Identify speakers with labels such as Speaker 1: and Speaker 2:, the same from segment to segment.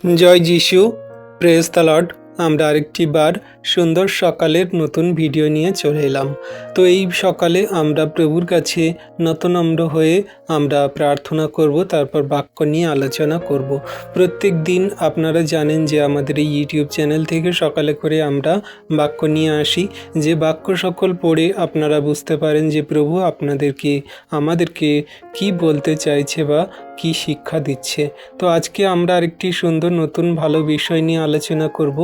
Speaker 1: জয় যিশু, praise the Lord. আমরা আরেকটি বার সুন্দর সকালের নতুন ভিডিও নিয়ে চলে এলাম। তো এই সকালে আমরা প্রভুর কাছে নতনম্র হয়ে আমরা প্রার্থনা করব, তারপর বাক্য নিয়ে আলোচনা করব। প্রত্যেক দিন আপনারা জানেন যে আমাদের এই ইউটিউব চ্যানেল থেকে সকালে করে আমরা বাক্য নিয়ে আসি, যে বাক্য সকল পড়ে আপনারা বুঝতে পারেন যে প্রভু আমাদেরকে কি বলতে চাইছে বা কি শিক্ষা দিচ্ছে। তো আজকে আমরা আরেকটি সুন্দর নতুন ভালো বিষয় নিয়ে আলোচনা করব,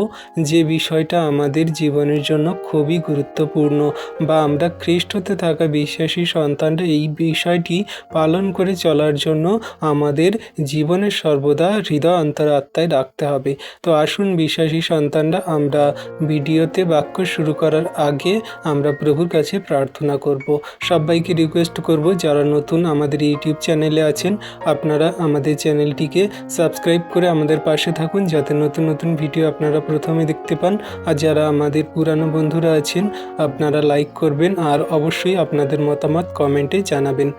Speaker 1: যে বিষয়টা আমাদের জীবনের জন্য খুবই গুরুত্বপূর্ণ, বা আমরা খ্রিস্টতে থাকা বিশ্বাসী সন্তানরা এই বিষয়টি পালন করে চলার জন্য আমাদের জীবনের সর্বদা হৃদয় অন্তরাত্মায় রাখতে হবে। তো আসুন বিশ্বাসী সন্তানরা, আমরা ভিডিওতে বাক্য শুরু করার আগে আমরা প্রভুর কাছে প্রার্থনা করব। সবাইকে রিকোয়েস্ট করব, যারা নতুন আমাদের ইউটিউব চ্যানেলে আছেন, আপনারা আমাদের চ্যানেলটিকে সাবস্ক্রাইব করে আমাদের পাশে থাকুন, যাতে নতুন নতুন ভিডিও আপনারা প্রথমে দেখতে পান। আর যারা আমাদের পুরানো বন্ধুরা আছেন, আপনারা লাইক করবেন আর অবশ্যই আপনাদের মতামত কমেন্টে জানাবেন।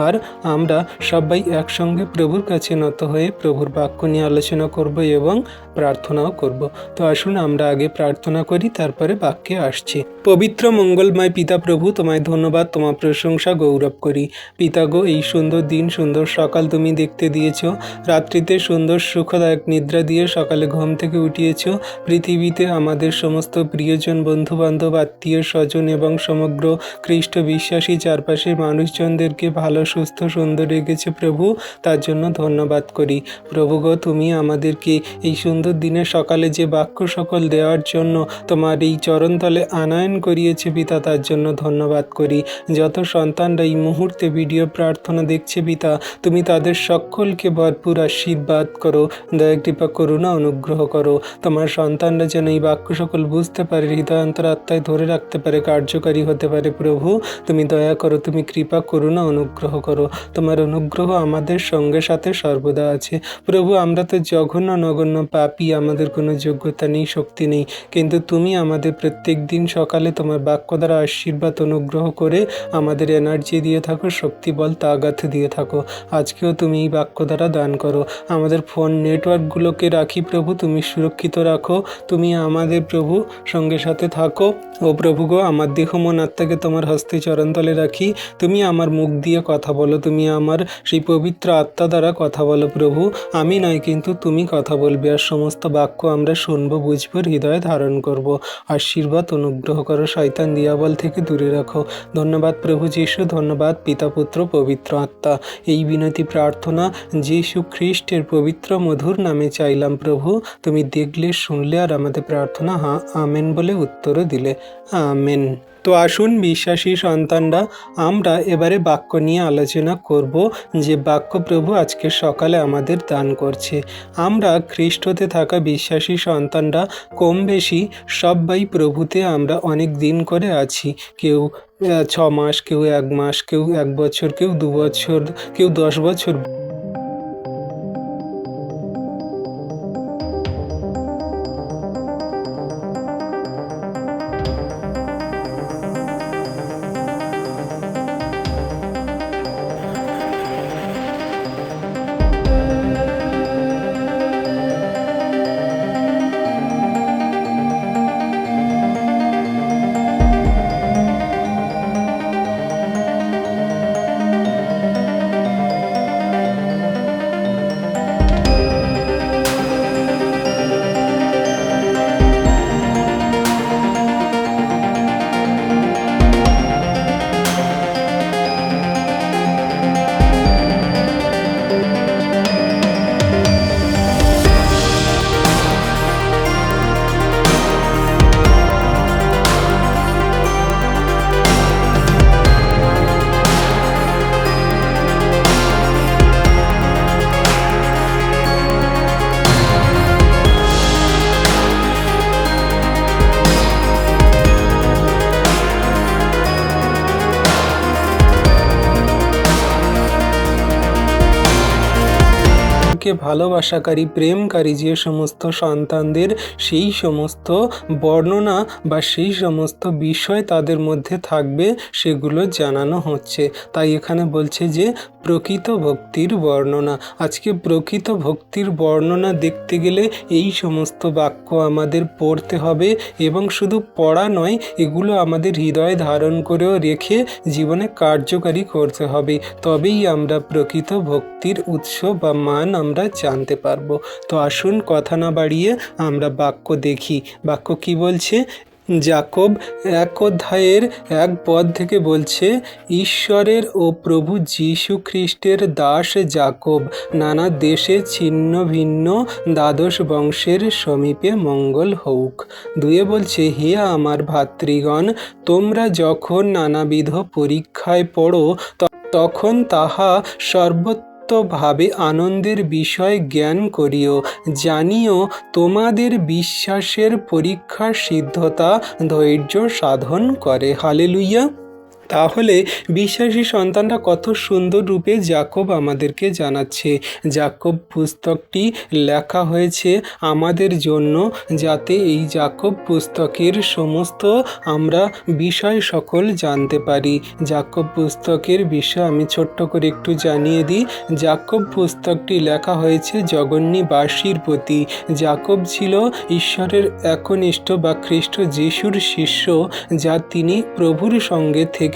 Speaker 1: আর আমরা সবাই একসঙ্গে প্রভুর কাছে নত হয়ে প্রভুর বাক্য নিয়ে আলোচনা করব এবং প্রার্থনাও করব। তো আসুন আমরা আগে প্রার্থনা করি, তারপরে বাক্যে আসছি। পবিত্র মঙ্গলময় পিতা প্রভু, তোমায় ধন্যবাদ, তোমার প্রশংসা গৌরব করি। পিতা গো, এই সুন্দর দিন, সুন্দর সকাল তুমি দেখতে দিয়েছ। রাত্রিতে সুন্দর সুখদায়ক নিদ্রা দিয়ে সকালে ঘুম থেকে উঠিয়েছ। পৃথিবীতে আমাদের সমস্ত প্রিয়জন, বন্ধুবান্ধব, আত্মীয় স্বজন এবং সমগ্র খ্রিস্ট বিশ্বাসী চারপাশের মানুষজনদেরকে ভালো, সুস্থ, সুন্দর রেখেছে প্রভু, তার জন্য ধন্যবাদ করি। প্রভু গো, তুমি আমাদেরকে এই সুন্দর দিনের সকালে যে বাক্য সকল দেওয়ার জন্য তোমার এই চরণতলে আনয়ন করিয়েছে পিতা, তার জন্য ধন্যবাদ করি। যত সন্তানরা এই মুহূর্তে ভিডিও প্রার্থনা দেখছে পিতা, তুমি তাদের সকলকে ভরপুর আশীর্বাদ করো, দয়া কৃপা করুণা অনুগ্রহ করো। তোমার সন্তানরা যেন এই বাক্য সকল বুঝতে পারে, হৃদয় অন্তরাত্মায় ধরে রাখতে পারে, কার্যকারী হতে পারে। প্রভু তুমি দয়া করো, তুমি কৃপা করুণা অনুগ্রহ করো। তোমার অনুগ্রহ আমাদের সঙ্গে সাথে সর্বদা আছে। প্রভু আমরা তো জঘন্য নগণ্য পাপী, আমাদের কোনো যোগ্যতা নেই, শক্তি নেই, কিন্তু তুমি আমাদের প্রত্যেক দিন সকালে তোমার বাক্য দ্বারা আশীর্বাদ অনুগ্রহ করে আমাদের এনার্জি দিয়ে থাকো, শক্তি বল তাগাত দিয়ে থাকো। আজকেও তুমি এই বাক্য দ্বারা দান করো। আমাদের ফোন নেটওয়ার্কগুলোকে রাখি প্রভু, তুমি সুরক্ষিত রাখো। তুমি আমাদের প্রভু সঙ্গে সাথে থাকো। ও প্রভু গো, আমার দেহ মন আত্মাকে তোমার হস্তে চরণতলে রাখি। তুমি আমার মুখ দিয়ে কথা বলো, তুমি আমার সেই পবিত্র আত্মা দ্বারা কথা বলো প্রভু। আমি নয়, কিন্তু তুমি কথা বলবে, আর সমস্ত বাক্য আমরা শুনবো, বুঝবো, হৃদয়ে ধারণ করব। আশীর্বাদ অনুগ্রহ করো, শয়তান দিয়াবল থেকে দূরে রাখো। ধন্যবাদ প্রভু যীশু, ধন্যবাদ পিতা, পুত্র, পবিত্র আত্মা। এই বিনতি প্রার্থনা যীশু খ্রিস্টের পবিত্র মধুর নামে চাইলাম প্রভু। তুমি দেখলে, শুনলে, আর আমাদের প্রার্থনা হ্যাঁ আমেন বলে উত্তরও দিলে। আমেন। তো আসুন বিশ্বাসী সন্তানরা, আমরা এবারে বাক্য নিয়ে আলোচনা করব, যে বাক্য প্রভু আজকে সকালে আমাদের দান করছে। আমরা খ্রিস্টতে থাকা বিশ্বাসী সন্তানরা কম বেশি সবাই প্রভুতে আমরা অনেক দিন করে আছি। কেউ 6 মাস, কেউ 1 মাস, কেউ 1 বছর, কেউ 2 বছর, কেউ 10 বছর। ভালোবাসাকারী প্রেমকারী যে সমস্ত সন্তানদের সেই সমস্ত বর্ণনা বা সেই সমস্ত বিষয় তাদের মধ্যে থাকবে সেগুলো জানানো হচ্ছে। তাই এখানে বলছে যে প্রকৃত ভক্তির বর্ণনা। আজকে প্রকৃত ভক্তির বর্ণনা দেখতে গেলে এই সমস্ত বাক্য আমাদের পড়তে হবে এবং শুধু পড়া নয়, এগুলো আমাদের হৃদয়ে ধারণ করেও রেখে জীবনে কার্যকারী করতে হবে। তবেই আমরা প্রকৃত ভক্তির উৎস বা মান আমরা জানতে পারবো। তো আসুন কথা না বাড়িয়ে আমরা বাক্য দেখি। বাক্য কি বলছে? যাকব 1 থেকে বলছে, ঈশ্বরের ও প্রভু যীশু খ্রিস্টের দাস যাকব, নানা দেশে ছিন্ন ভিন্ন দ্বাদশ বংশের সমীপে মঙ্গল হউক। 2 বলছে, হে আমার ভাতৃগণ, তোমরা যখন নানাবিধ পরীক্ষায় পড়ো তখন তাহা সর্বতোভাবে আনন্দের বিষয় জ্ঞান করিও, জানিও তোমাদের বিশ্বাসের পরীক্ষার সিদ্ধতা ধৈর্য সাধন করে। হালেলুইয়া। তাহলে বিশ্বাসী সন্তানরা কত সুন্দর রূপে যাকব আমাদেরকে জানাচ্ছে। যাকব পুস্তকটি লেখা হয়েছে আমাদের জন্য, যাতে এই যাকব পুস্তকের সমস্ত আমরা বিষয় সকল জানতে পারি। যাকব পুস্তকের বিষয় আমি ছোট্ট করে একটু জানিয়ে দিই। যাকব পুস্তকটি লেখা হয়েছে জগন্নিবাসীর প্রতি। যাকব ছিল ঈশ্বরের একনিষ্ঠ বা খ্রিস্ট যিশুর শিষ্য, যা তিনি প্রভুর সঙ্গে থেকে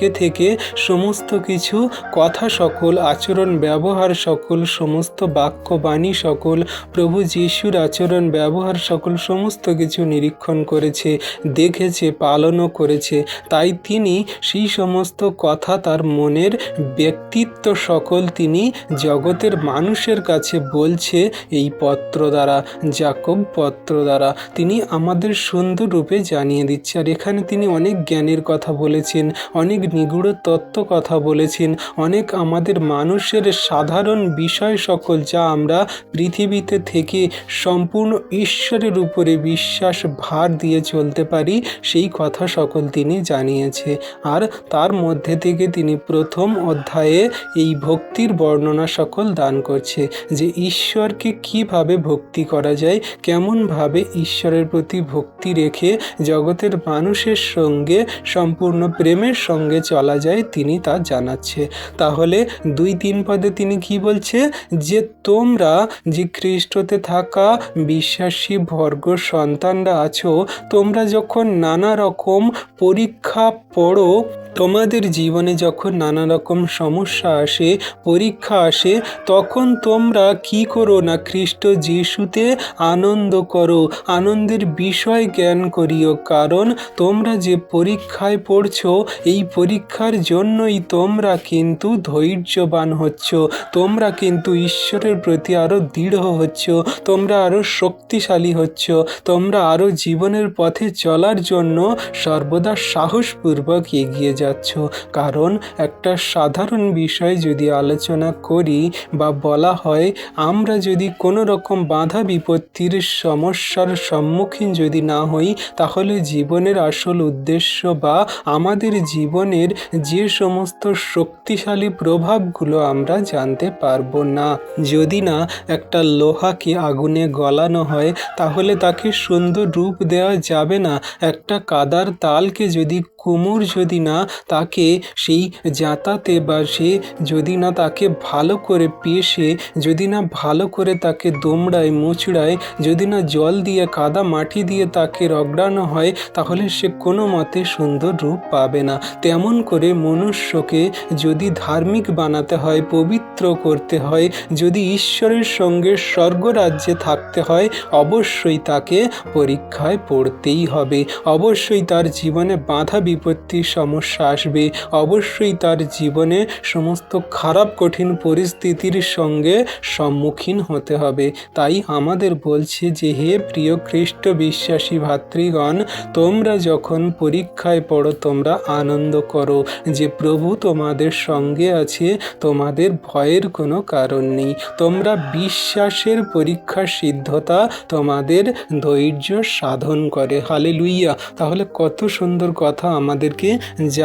Speaker 1: সমস্ত কিছু কথা সকল, আচরণ ব্যবহার সকল, সমস্ত বাক্যবাণী সকল, প্রভু যিশুর আচরণ ব্যবহার সকল সমস্ত কিছু নিরীক্ষণ করেছে, দেখেছে, পালনও করেছে। তাই তিনি সেই সমস্ত কথা তার মনের ব্যক্তিত্ব সকল তিনি জগতের মানুষের কাছে বলছে এই পত্র দ্বারা, যাকব পত্র দ্বারা তিনি আমাদের সুন্দর রূপে জানিয়ে দিচ্ছে। আর এখানে তিনি অনেক জ্ঞানের কথা বলেছেন, অনেক নিগুড় তত্ত্ব কথা বলেছেন, অনেক আমাদের মানুষের সাধারণ বিষয় সকল, যা আমরা পৃথিবীতে থেকে সম্পূর্ণ ঈশ্বরের উপরে বিশ্বাস ভার দিয়ে চলতে পারি, সেই কথা সকল তিনি জানিয়েছে। আর তার মধ্যে থেকে তিনি প্রথম অধ্যায়ে এই ভক্তির বর্ণনা সকল দান করছে, যে ঈশ্বরকে কিভাবে ভক্তি করা যায়, কেমনভাবে ঈশ্বরের প্রতি ভক্তি রেখে জগতের মানুষের সঙ্গে সম্পূর্ণ প্রেমের সঙ্গে চলা যায়, তিনি তা জানাচ্ছে। তাহলে 2-3 পদে তিনি কি বলছে? যে তোমরা যে খ্রিস্টতে থাকা বিশ্বাসী বর্গ সন্তানরা আছো, তোমরা যখন নানা রকম পরীক্ষা পড়ো, তোমাদের জীবনে যখন নানা রকম সমস্যা আসে, পরীক্ষা আসে, তখন তোমরা কি করো না, খ্রিস্ট যিশুতে আনন্দ করো, আনন্দের বিষয় জ্ঞান করিও। কারণ তোমরা যে পরীক্ষায় পড়ছো, এই পরীক্ষার জন্যই তোমরা কিন্তু ধৈর্যবান হচ্ছ, তোমরা কিন্তু ঈশ্বরের প্রতি আরও দৃঢ় হচ্ছ, তোমরা আরও শক্তিশালী হচ্ছ, তোমরা আরও জীবনের পথে চলার জন্য সর্বদা সাহসপূর্বক এগিয়ে যাচ্ছ। কারণ একটা সাধারণ বিষয় যদি আলোচনা করি বা বলা হয়, আমরা যদি কোনো রকম বাধা বিপত্তির সমস্যার সম্মুখীন যদি না হই, তাহলে জীবনের আসল উদ্দেশ্য বা আমাদের জীবনের যে সমস্ত শক্তিশালী প্রভাবগুলো আমরা জানতে পারবো না। যদি না একটা লোহাকে আগুনে গলানো হয়, তাহলে তাকে সুন্দর রূপ দেওয়া যাবে না। একটা কাদার তালকে যদি কুমোর যদি না তাকে সেই জাঁতাতে বা সে যদি না তাকে ভালো করে পেষে, যদি না ভালো করে তাকে দোমড়ায় মোচড়ায়, যদি না জল দিয়ে কাদা মাটি দিয়ে তাকে রগড়ানো হয়, তাহলে সে কোনো মতে সুন্দর রূপ পাবে না। তেমন করে মনুষ্যকে যদি ধার্মিক বানাতে হয়, পবিত্র করতে হয়, যদি ঈশ্বরের সঙ্গে স্বর্গরাজ্যে থাকতে হয়, অবশ্যই তাকে পরীক্ষায় পড়তেই হবে। অবশ্যই তার জীবনে বাধা বিপত্তির সমস্যা আসবে, অবশ্যই তার জীবনে সমস্ত খারাপ কঠিন পরিস্থিতির সঙ্গে সম্মুখীন হতে হবে। তাই আমাদের বলছে যে, হে প্রিয় খ্রিস্ট বিশ্বাসী ভাতৃগণ, তোমরা যখন পরীক্ষায় পড়ো, তোমরা আনন্দ করো, যে প্রভু তোমাদের সঙ্গে আছে, তোমাদের ভয়ের কোনো কারণ নেই। তোমরা বিশ্বাসের পরীক্ষার সিদ্ধতা তোমাদের ধৈর্য সাধন করে। হালেলুইয়া। তাহলে কত সুন্দর কথা আমাদেরকে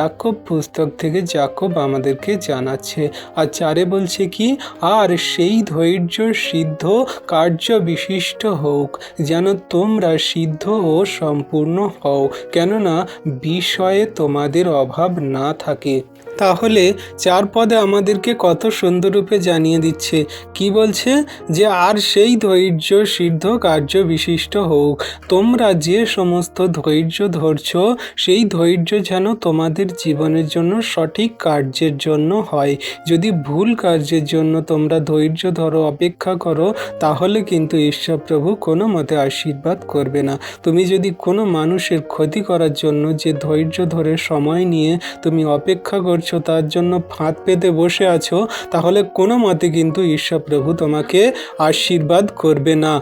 Speaker 1: যাকব পুস্তক থেকে যাকব আমাদেরকে জানাচ্ছে। আর 4 বলছে কি, আর সেই ধৈর্য সিদ্ধ কার্য বিশিষ্ট হোক, যেন তোমরা সিদ্ধ ও সম্পূর্ণ হও, কেননা বিষয়ে তোমাদের অভাব না থাকে। তাহলে 4 পদে আমাদেরকে কত সুন্দররূপে জানিয়ে দিচ্ছে। কি বলছে? যে আর সেই ধৈর্য সিদ্ধ কার্য বিশিষ্ট হোক, তোমরা যে সমস্ত ধৈর্য ধরছ সেই ধৈর্য যেন তোমাদের জীবনের জন্য সঠিক কার্যের জন্য হয়। যদি ভুল কার্যের জন্য তোমরা ধৈর্য ধরো, অপেক্ষা করো, তাহলে কিন্তু ঈশ্বর প্রভু কোনো মতে আশীর্বাদ করবে না। তুমি যদি কোনো মানুষের ক্ষতি করার জন্য যে ধৈর্য ধরে সময় নিয়ে তুমি অপেক্ষা করছো, তার জন্য ফাঁদ পেতে বসে আছো, তাহলে কোনো মতে কিন্তু ঈশ্বর প্রভু তোমাকে আশীর্বাদ করবে না।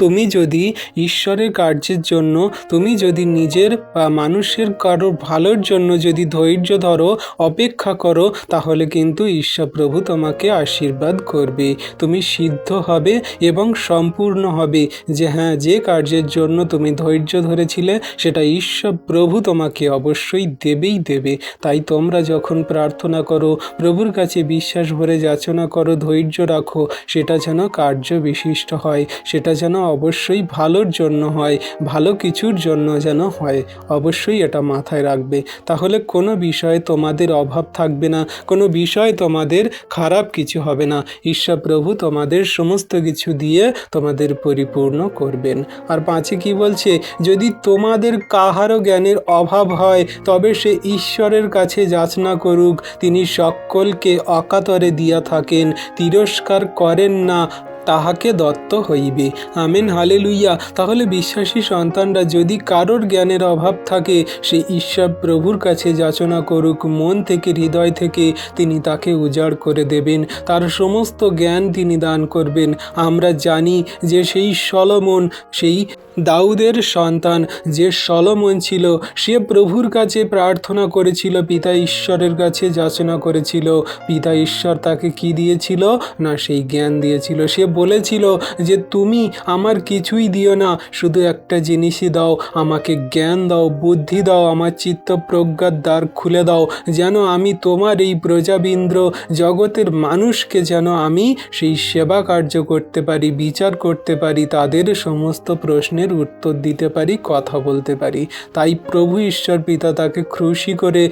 Speaker 1: তুমি যদি ঈশ্বরের কার্যের জন্য, তুমি যদি নিজের বা মানুষের কারো ভালোর জন্য যদি ধৈর্য ধরো, অপেক্ষা করো, তাহলে কিন্তু ঈশ্বর প্রভু তোমাকে আশীর্বাদ করবে। তুমি সিদ্ধ হবে এবং সম্পূর্ণ হবে। যে হ্যাঁ, যে কার্যের জন্য তুমি ধৈর্য ধরেছিলে সেটা ঈশ্বর প্রভু তোমাকে অবশ্যই দেবেই দেবে। তাই তোমরা যখন প্রার্থনা করো, প্রভুর কাছে বিশ্বাস ভরে যাচনা করো, ধৈর্য রাখো, সেটা যেন কার্য বিশিষ্ট হয়, সেটা যেন অবশ্যই ভালোর জন্য হয়, ভালো কিছুর জন্য যেন হয়। অবশ্যই এটা মাথায় রাখবে। তাহলে কোনো বিষয়ে তোমাদের অভাব থাকবে না, কোনো বিষয় তোমাদের খারাপ কিছু হবে না। ঈশ্বর প্রভু তোমাদের সমস্ত কিছু দিয়ে তোমাদের পরিপূর্ণ করবেন। আর 5 কি বলছে? যদি তোমাদের কাহারও জ্ঞানের অভাব হয়, তবে সে ঈশ্বরের কাছে যাচনা করুক, তিনি সকলকে অকাতরে দিয়া থাকেন, তিরস্কার করেন না, তাহাকে দত্ত হইবে। Amen, hallelujah. তাহলে বিশ্বাসী সন্তানরা, যদি কারোর জ্ঞানের অভাব থাকে, সে ঈশ্বর প্রভুর কাছে যাচনা করুক, মন থেকে, হৃদয় থেকে, তিনি তাকে উজাড় করে দেবেন, তার সমস্ত জ্ঞান তিনি দান করবেন। আমরা জানি যে সেই সলোমন, সেই দাউদের সন্তান যে সলোমন ছিল, সে প্রভুর কাছে প্রার্থনা করেছিল, পিতা ঈশ্বরের কাছে যাচনা করেছিল। পিতা ঈশ্বর তাকে কি দিয়েছিল? না, সেই জ্ঞান দিয়েছিল। সে বলেছিল যে তুমি আমার কিছুই দিও না, শুধু একটা জিনিসই দাও, আমাকে জ্ঞান দাও, বুদ্ধি দাও, আমার চিত্ত প্রজ্ঞার দ্বার খুলে দাও, যেন আমি তোমার এই প্রজাবিন্দ্র জগতের মানুষকে যেন আমি সেই সেবা কার্য করতে পারি, বিচার করতে পারি, তাদের সমস্ত প্রশ্নের উত্তর দিতে পারি, কথা বলতে পারি। তাই প্রভু ঈশ্বর পিতা তাকে খুশি করে,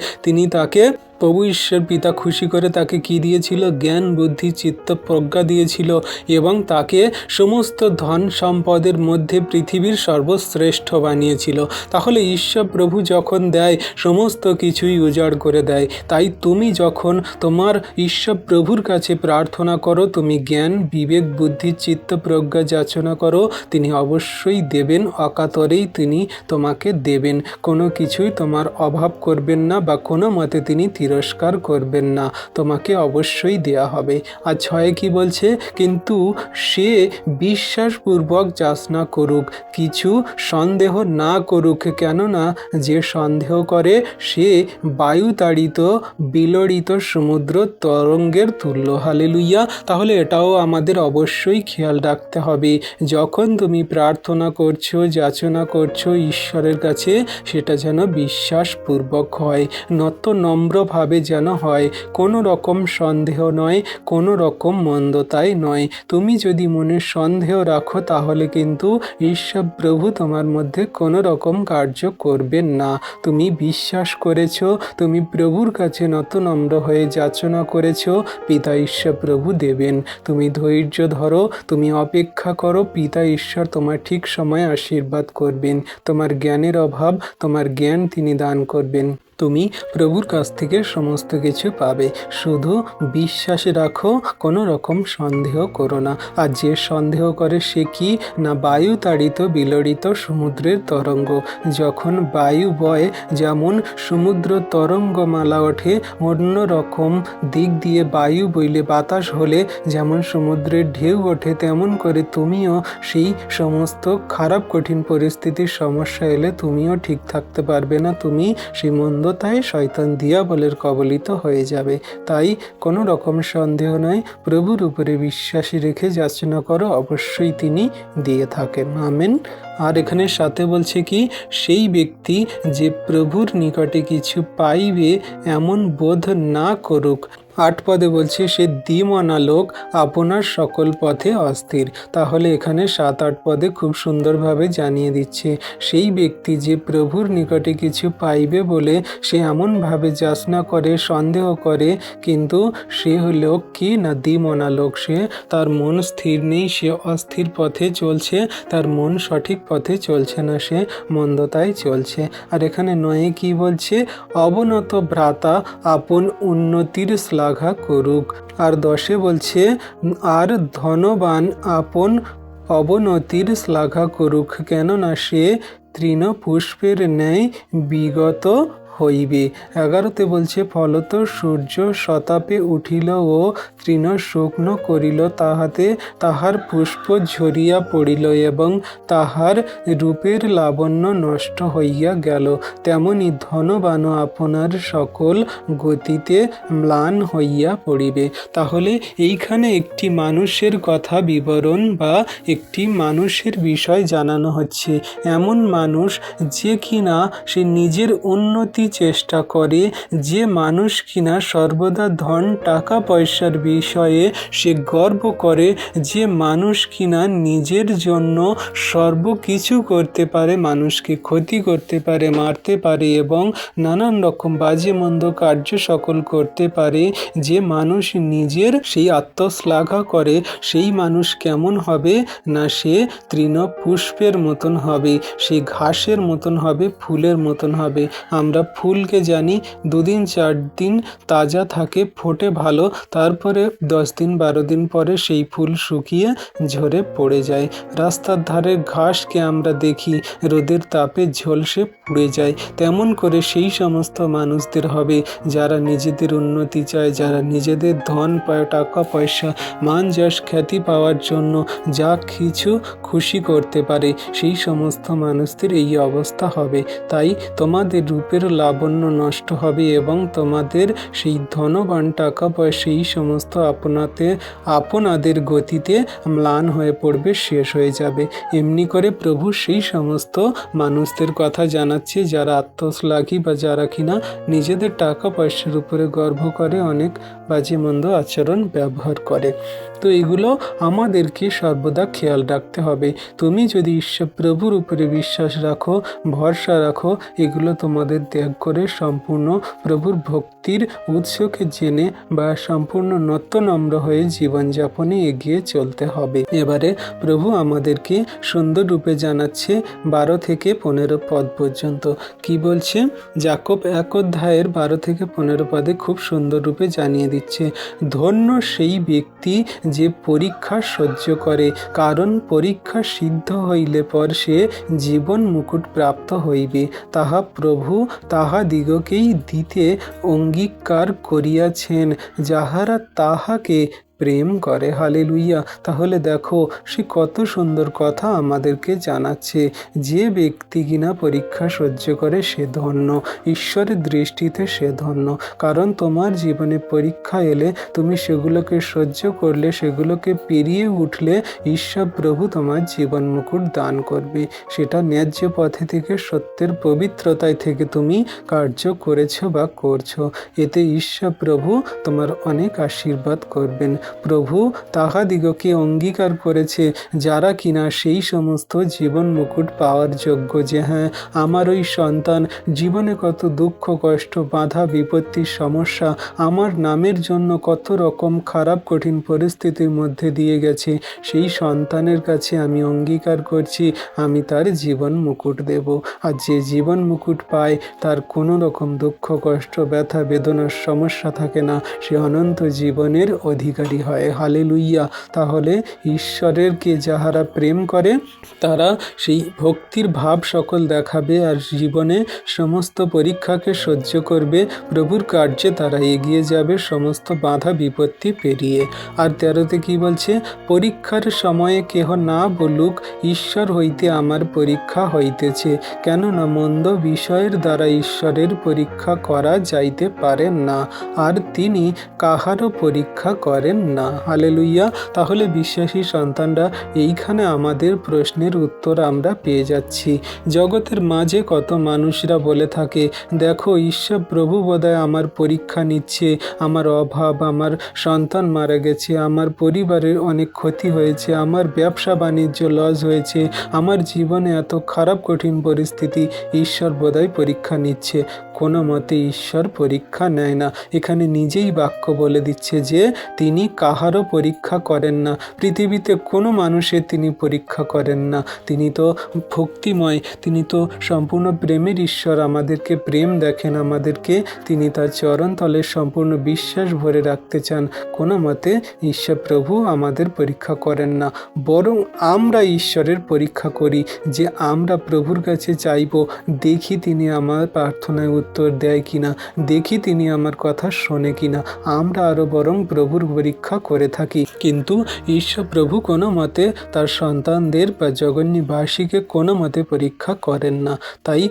Speaker 1: প্রভু ঈশ্বর পিতা খুশি করে তাকে কি দিয়েছিল? জ্ঞান, বুদ্ধি, চিত্ত প্রজ্ঞা দিয়েছিল, এবং তাকে সমস্ত ধন সম্পদের মধ্যে পৃথিবীর সর্বশ্রেষ্ঠ বানিয়েছিল। তাহলে ঈশ্বর প্রভু যখন দেয়, সমস্ত কিছুই উজাড় করে দেয়। তাই তুমি যখন তোমার ঈশ্বর প্রভুর কাছে প্রার্থনা করো, তুমি জ্ঞান, বিবেক, বুদ্ধি, চিত্ত প্রজ্ঞা যাচনা করো, তিনি অবশ্যই দেবেন, অকাতরেই তিনি তোমাকে দেবেন। কোনো কিছুই তোমার অভাব করবেন না, বা কোনো মতে তিনি তিরস্কার করবেন না, তোমাকে অবশ্যই দেয়া হবে। আর 6 কি বলছে? কিন্তু সে বিশ্বাসপূর্বক যাচনা করুক, কিছু সন্দেহ না করুক, কেননা যে সন্দেহ করে সে বায়ুতাড়িত বিলড়িত সমুদ্র তরঙ্গের তুল্য। হালেলুইয়া। তাহলে এটাও আমাদের অবশ্যই খেয়াল রাখতে হবে। যখন তুমি প্রার্থনা করছো, যাচনা করছো ঈশ্বরের কাছে, সেটা যেন বিশ্বাসপূর্বক হয়, নম্রভাবে যেন হয়, কোনো রকম সন্দেহ নয়, কোনো রকম মন্দতায় নয়। তুমি যদি মনে সন্দেহ রাখো, তাহলে কিন্তু ঈশ্বর প্রভু তোমার মধ্যে কোনো রকম কার্য করবেন না। তুমি বিশ্বাস করেছো, তুমি প্রভুর কাছে নম্র হয়ে যাচনা করেছো, পিতা ঈশ্বর প্রভু দেবেন। তুমি ধৈর্য ধরো, তুমি অপেক্ষা করো, পিতা ঈশ্বর তোমার ঠিক সময়ে আশীর্বাদ করবেন। তোমার জ্ঞানের অভাব, তোমার জ্ঞান তিনি দান করবেন। তুমি প্রভুর কাছ থেকে সমস্ত কিছু পাবে। শুধু বিশ্বাসে রাখো, কোনো রকম সন্দেহ করো না। আর যে সন্দেহ করে সে কি না, বায়ু তাড়িত বিলড়িত সমুদ্রের তরঙ্গ। যখন বায়ু বয়, যেমন সমুদ্র তরঙ্গমালা ওঠে, অন্য রকম দিক দিয়ে বায়ু বইলে, বাতাস হলে যেমন সমুদ্রের ঢেউ ওঠে, তেমন করে তুমিও সেই সমস্ত খারাপ কঠিন পরিস্থিতির সমস্যা এলে তুমিও ঠিক থাকতে পারবে না, তুমি সেই মন্দ মন্দতায় শয়তান দিয়াবলের কবলিত হয়ে যাবে। তাই কোনো রকম সন্দেহ নয়, প্রভুর উপরে বিশ্বাসী রেখে যাচনা করো, অবশ্যই তিনি দিয়ে থাকেন। আমেন। আর এখানে সাথে বলছে কি, সেই ব্যক্তি যে প্রভুর নিকটে কিছু পাইবে এমন বোধ না করুক। 8 পদে বলছে, সে দ্বিমনা লোক আপনার সকল পথে অস্থির। তাহলে এখানে 7-8 পদে খুব সুন্দরভাবে জানিয়ে দিচ্ছে, সেই ব্যক্তি যে প্রভুর নিকটে কিছু পাইবে বলে সে এমনভাবে যাচনা করে, সন্দেহ করে, কিন্তু সে লোক কি না দ্বিমনা লোক। সে তার মন স্থির নেই, সে অস্থির পথে চলছে, তার মন সঠিক পথে চলছে না, সে মন্দতায় চলছে। আর এখানে 9 কি বলছে, অবনত ভ্রাতা আপন উন্নতির শ্লাঘা করুক। আর 10 বলছে, আর ধনবান আপন অবনতির শ্লাঘা করুক, কেননা সে তৃণপুষ্পের ন্যায় বিগত হইবে। 11 বলছে, ফলত সূর্য শতাপে উঠিল ও তৃণ শুকনো করিল, তাহাতে তাহার পুষ্প ঝরিয়া পড়িল এবং তাহার রূপের লাবণ্য নষ্ট হইয়া গেল, তেমনি ধনবান আপনার সকল গতিতে ম্লান হইয়া পড়িবে। তাহলে এইখানে একটি মানুষের কথা বিবরণ বা একটি মানুষের বিষয় জানানো হচ্ছে। এমন মানুষ যে কিনা সে নিজের উন্নতি চেষ্টা করে, যে মানুষ কিনা সর্বদা ধন টাকা পয়সার বিষয়ে সে গর্ব করে, যে মানুষ কিনা নিজের জন্য সর্বকিছু করতে পারে, মানুষকে ক্ষতি করতে পারে, মারতে পারে এবং নানান রকম বাজে মন্দ কার্য সকল করতে পারে, যে মানুষ নিজের সেই আত্মশ্লাঘা করে, সেই মানুষ কেমন হবে না সে তৃণপুষ্পের মতন হবে, সে ঘাসের মতন হবে, ফুলের মতন হবে। আমরা ফুলকে জানি 2 দিন 4 দিন তাজা থাকে, ফোটে ভালো, তারপরে 10 দিন 12 দিন পরে সেই ফুল শুকিয়ে ঝরে পড়ে যায়। রাস্তার ধারে ঘাসকে আমরা দেখি রোদের তাপে ঝলসে পুড়ে যায়। তেমন করে সেই সমস্ত মানুষদের হবে যারা নিজেদের উন্নতি চায়, যারা নিজেদের ধন টাকা পয়সা মান যশ খ্যাতি পাওয়ার জন্য যা কিছু খুশি করতে পারে, সেই সমস্ত মানুষদের এই অবস্থা হবে। তাই তোমাদের রূপের লাবণ্য নষ্ট হবে এবং তোমাদের সেই ধনবান টাকা পয়সা এই সমস্ত আপনাদের গতিতে ম্লান হয়ে পড়বে, শেষ হয়ে যাবে। এমনি করে প্রভু সেই সমস্ত মানুষদের কথা জানাচ্ছে যারা আত্মশ্লাঘী বা যারা কিনা নিজেদের টাকা পয়সার উপরে গর্ব করে, অনেক বাজে মন্দ আচরণ ব্যবহার করে। তো এগুলো আমাদেরকে সর্বদা খেয়াল রাখতে হবে। তুমি যদি ঈশ্বর প্রভুর উপরে বিশ্বাস রাখো, ভরসা রাখো, এগুলো তোমাদের ত্যাগ করে সম্পূর্ণ প্রভুর ভক্তির উৎসকে জেনে বা সম্পূর্ণ নম্র হয়ে জীবনযাপনে এগিয়ে চলতে হবে। এবারে প্রভু আমাদেরকে সুন্দর রূপে জানাচ্ছে 12 থেকে 15 পদ পর্যন্ত। কি বলছে? যাকব 1 অধ্যায়ের 12 থেকে 15 পদে খুব সুন্দর রূপে জানিয়ে দিচ্ছে, ধন্য সেই ব্যক্তি যে পরীক্ষা সহ্য করে, কারণ পরীক্ষা সিদ্ধ হইলে পর সে জীবন মুকুট প্রাপ্ত হইবে। তাহা প্রভু তাহাদিগকেই দিতে অঙ্গীকার করিয়াছেন, যাহারা তাহাকে প্রেম করে। হালেলুইয়া। তাহলে দেখো সে কত সুন্দর কথা আমাদেরকে জানাচ্ছে। যে ব্যক্তি কিনা পরীক্ষা সহ্য করে সে ধন্য, ঈশ্বরের দৃষ্টিতে সে ধন্য। কারণ তোমার জীবনে পরীক্ষা এলে তুমি সেগুলোকে সহ্য করলে, সেগুলোকে পেরিয়ে উঠলে ঈশ্বর প্রভু তোমার জীবন মুকুট দান করবে। সেটা ন্যায্য পথে থেকে, সত্যের পবিত্রতায় থেকে তুমি কার্য করেছো বা করছো, এতে ঈশ্বর প্রভু তোমার অনেক আশীর্বাদ করবেন। প্রভু তাহাদিগকে অঙ্গীকার করেছে যারা কিনা সেই সমস্ত জীবন মুকুট পাওয়ার যোগ্য, যে হ্যাঁ আমার ওই সন্তান জীবনে কত দুঃখ কষ্ট বাধা বিপত্তির সমস্যা আমার নামের জন্য কত রকম খারাপ কঠিন পরিস্থিতির মধ্যে দিয়ে গেছে, সেই সন্তানের কাছে আমি অঙ্গীকার করছি আমি তার জীবন মুকুট দেব। আর যে জীবন মুকুট পায় তার কোনো রকম দুঃখ কষ্ট ব্যথা বেদনার সমস্যা থাকে না, সে অনন্ত জীবনের অধিকারী হয়। হালেলুইয়া। তাহলে ঈশ্বরেরকে যাহারা প্রেম করে তারা সেই ভক্তির ভাব সকল দেখাবে আর জীবনে সমস্ত পরীক্ষাকে সহ্য করবে, প্রভুর কার্যে তারা এগিয়ে যাবে সমস্ত বাধা বিপত্তি পেরিয়ে। আর 13তে কি বলছে? পরীক্ষার সময়ে কেহ না বলুক ঈশ্বর হইতে আমার পরীক্ষা হইতেছে, কেননা মন্দ বিষয়ের দ্বারা ঈশ্বরের পরীক্ষা করা যাইতে পারেন না, আর তিনি কাহারও পরীক্ষা করেন না। হালেলুইয়া। তাহলে বিশ্বাসী সন্তানরা, এইখানে আমাদের প্রশ্নের উত্তর আমরা পেয়ে যাচ্ছি। জগতের মাঝে কত মানুষরা বলে থাকে, দেখো ঈশ্বর প্রভু বোধহয় আমার পরীক্ষা নিচ্ছে, আমার অভাব, আমার সন্তান মারা গেছে, আমার পরিবারের অনেক ক্ষতি হয়েছে, আমার ব্যবসা বাণিজ্য লস হয়েছে, আমার জীবনে এত খারাপ কঠিন পরিস্থিতি, ঈশ্বর বোধহয় পরীক্ষা নিচ্ছে। কোনো মতে ঈশ্বর পরীক্ষা নেয় না। এখানে নিজেই বাক্য বলে দিচ্ছে যে তিনি কাহারও পরীক্ষা করেন না। পৃথিবীতে কোনো মানুষের তিনি পরীক্ষা করেন না। তিনি তো ভক্তিময়, তিনি তো সম্পূর্ণ প্রেমের ঈশ্বর। আমাদেরকে প্রেম দেখেন, আমাদেরকে তিনি তার চরণ তলে সম্পূর্ণ বিশ্বাস ভরে রাখতে চান। কোনো মতে ঈশ্বর প্রভু আমাদের পরীক্ষা করেন না, বরং আমরা ঈশ্বরের পরীক্ষা করি, যে আমরা প্রভুর কাছে চাইব, দেখি তিনি আমার প্রার্থনায় উত্তর দেয় কিনা, দেখি তিনি আমার কথা শোনে কিনা। আমরা আরও বরং প্রভুর পরীক্ষা করে থাকি, কিন্তু ঈশ্বর প্রভু কোনো মতে তার সন্তানদের বা জগন্নিবাসীকে কোনো মতে পরীক্ষা করেন না। তাই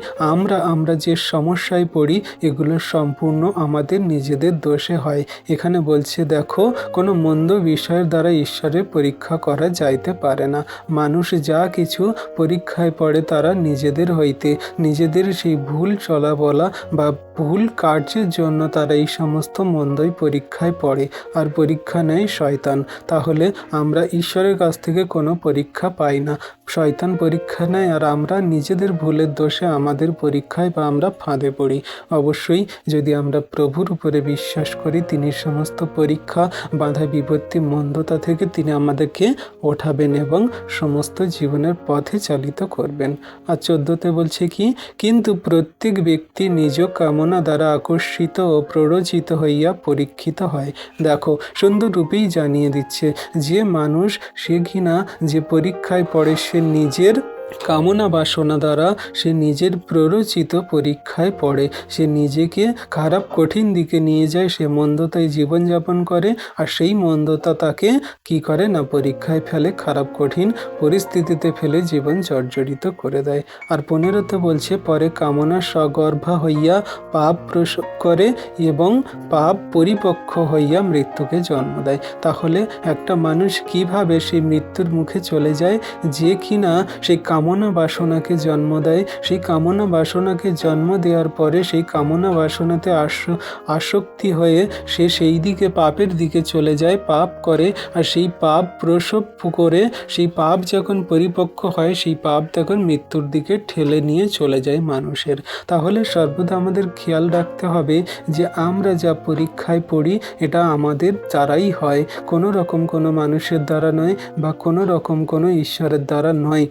Speaker 1: আমরা যে সমস্যায় পড়ি, এগুলো সম্পূর্ণ আমাদের নিজেদের দোষে হয়। এখানে বলছে, দেখো কোনো মন্দ বিষয়ের দ্বারা ঈশ্বরের পরীক্ষা করা যাইতে পারে না। মানুষ যা কিছু পরীক্ষায় পড়ে তারা নিজেদের হইতে, নিজেদের সেই ভুল চলা বলা বা ভুল কার্যের জন্য তারা এই সমস্ত মন্দই পরীক্ষায় পড়ে, আর পরীক্ষা নেয় শয়তান। তাহলে আমরা ঈশ্বরের কাছ থেকে কোনো পরীক্ষা পাই না, শয়তান পরীক্ষা নেয়, আর আমরা নিজেদের ভুলের দোষে আমাদের পরীক্ষায় বা আমরা ফাঁদে পড়ি। অবশ্যই যদি আমরা প্রভুর উপরে বিশ্বাস করি, তিনি সমস্ত পরীক্ষা, বাধা বিপত্তি, মন্দতা থেকে তিনি আমাদেরকে ওঠাবেন এবং সমস্ত জীবনের পথে চালিত করবেন। আর 14তে বলছে কি? কিন্তু প্রত্যেক ব্যক্তি নিজ কামনা দ্বারা আকর্ষিত ও প্ররোচিত হইয়া পরীক্ষিত হয়। দেখো, সুন্দর রূপেই জানিয়ে দিচ্ছে যে মানুষ সে কিনা যে পরীক্ষায় পড়ে, সে নিজের কামনা বাসনা দ্বারা, সে নিজের প্ররোচিত পরীক্ষায় পড়ে, সে নিজেকে খারাপ কঠিন দিকে নিয়ে যায়, সে মন্দতায় জীবনযাপন করে, আর সেই মন্দতা তাকে কি করে না, পরীক্ষায় ফেলে, খারাপ কঠিন পরিস্থিতিতে ফেলে জীবন জর্জরিত করে দেয়। আর 15তে বলছে, পরে কামনা সগর্ভা হইয়া পাপ প্রসব করে এবং পাপ পরিপক্ষ হইয়া মৃত্যুকে জন্ম দেয়। তাহলে একটা মানুষ কিভাবে সেই মৃত্যুর মুখে চলে যায়? যে কিনা সেই কামনা বাসনাকে জন্ম দেয়, সেই কামনা বাসনাকে জন্ম দেওয়ার পরে সেই কামনা বাসনাতে আসক্তি হয়ে সে সেই দিকে, পাপের দিকে চলে যায়, পাপ করে, আর সেই পাপ প্রসব করে, সেই পাপ যখন পরিপক্ক হয়, সেই পাপ তখন মৃত্যুর দিকে ঠেলে নিয়ে চলে যায় মানুষের। তাহলে সর্বদা আমাদের খেয়াল রাখতে হবে যে আমরা যা পরীক্ষায় পড়ি, এটা আমাদের দ্বারাই হয়, কোনো রকম কোনো মানুষের দ্বারা নয়, বা কোনো রকম কোনো ঈশ্বরের দ্বারা নয়।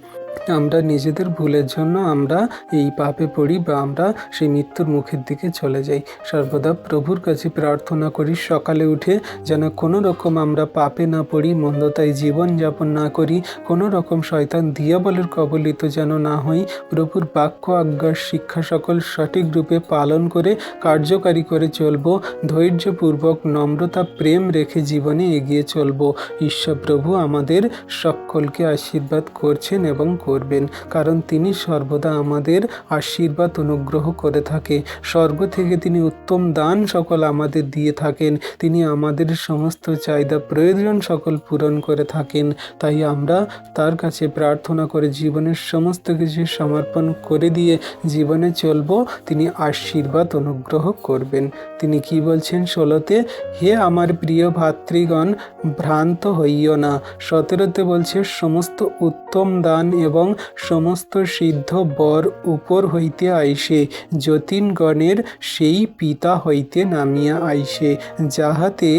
Speaker 1: আমরা নিজেদের ভুলের জন্য আমরা এই পাপে পড়ি, বা আমরা সেই মৃত্যুর মুখের দিকে চলে যাই। সর্বদা প্রভুর কাছে প্রার্থনা করি সকালে উঠে, যেন কোনো রকম আমরা পাপে না পড়ি, মন্দতায় জীবনযাপন না করি, কোনো রকম শয়তান দিয়াবলের কবলিত যেন না হই। প্রভুর বাক্য আজ্ঞার শিক্ষা সকল সঠিক রূপে পালন করে কার্যকারী করে চলব, ধৈর্যপূর্বক নম্রতা প্রেম রেখে জীবনে এগিয়ে চলব। ঈশ্বর প্রভু আমাদের সকলকে আশীর্বাদ করছেন এবং করবেন, কারণ তিনি সর্বদা আমাদের আশীর্বাদ অনুগ্রহ করে থাকে। স্বর্গ থেকে তিনি উত্তম দান সকল আমাদের দিয়ে থাকেন, তিনি আমাদের সমস্ত চাহিদা প্রয়োজন সকল পূরণ করে থাকেন। তাই আমরা তার কাছে প্রার্থনা করে জীবনের সমস্ত কিছু সমর্পণ করে দিয়ে জীবনে চলব, তিনি আশীর্বাদ অনুগ্রহ করবেন। তিনি কি বলছেন 16তে? হে আমার প্রিয় ভাতৃগণ, ভ্রান্ত হইও না। 17তে বলছে, সমস্ত উত্তম দান এবং সমস্ত সিদ্ধ বর উপর হইতে আইসে, যতীনগণের সেই পিতা হইতে নামিয়া আইসে, যাহাতে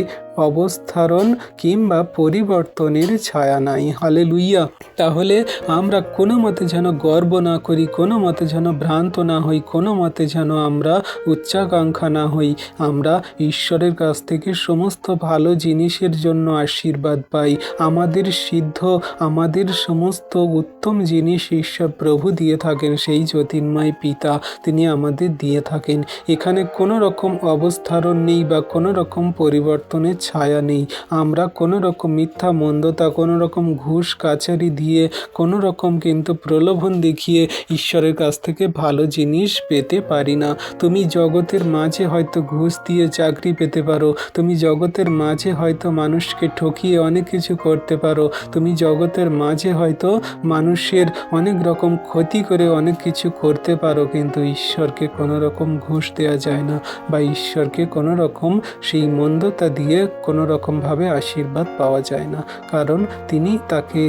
Speaker 1: অবস্থারণ কিংবা পরিবর্তনের ছায়া নাই। হালেলুইয়া। তাহলে আমরা কোনো মতে যেন গর্ব না করি, কোনো মতে যেন ভ্রান্ত না হই, কোনো মতে যেন আমরা উচ্চাকাঙ্ক্ষা না হই। আমরা ঈশ্বরের কাছ থেকে সমস্ত ভালো জিনিসের জন্য আশীর্বাদ পাই। আমাদের সিদ্ধ, আমাদের সমস্ত উত্তম জিনিস ঈশ্বর প্রভু দিয়ে থাকেন, সেই জ্যোতির্ময় পিতা তিনি আমাদের দিয়ে থাকেন। এখানে কোনো রকম অবস্থারণ নেই বা কোনো রকম পরিবর্তনের ছায়া নেই। আমরা কোনো রকম মিথ্যা মন্দতা, কোনো রকম ঘুষ কাছারি দিয়ে, কোনো রকম কিন্তু প্রলোভন দেখিয়ে ঈশ্বরের কাছ থেকে ভালো জিনিস পেতে পারি না। তুমি জগতের মাঝে হয়তো ঘুষ দিয়ে চাকরি পেতে পারো, তুমি জগতের মাঝে হয়তো মানুষকে ঠকিয়ে অনেক কিছু করতে পারো, তুমি জগতের মাঝে হয়তো মানুষের অনেক রকম ক্ষতি করে অনেক কিছু করতে পারো, কিন্তু ঈশ্বরকে কোনো রকম ঘুষ দেওয়া যায় না বা ঈশ্বরকে কোনো রকম সেই মন্দতা দিয়ে কোনো রকমভাবে আশীর্বাদ পাওয়া যায় না। কারণ তিনি তাকে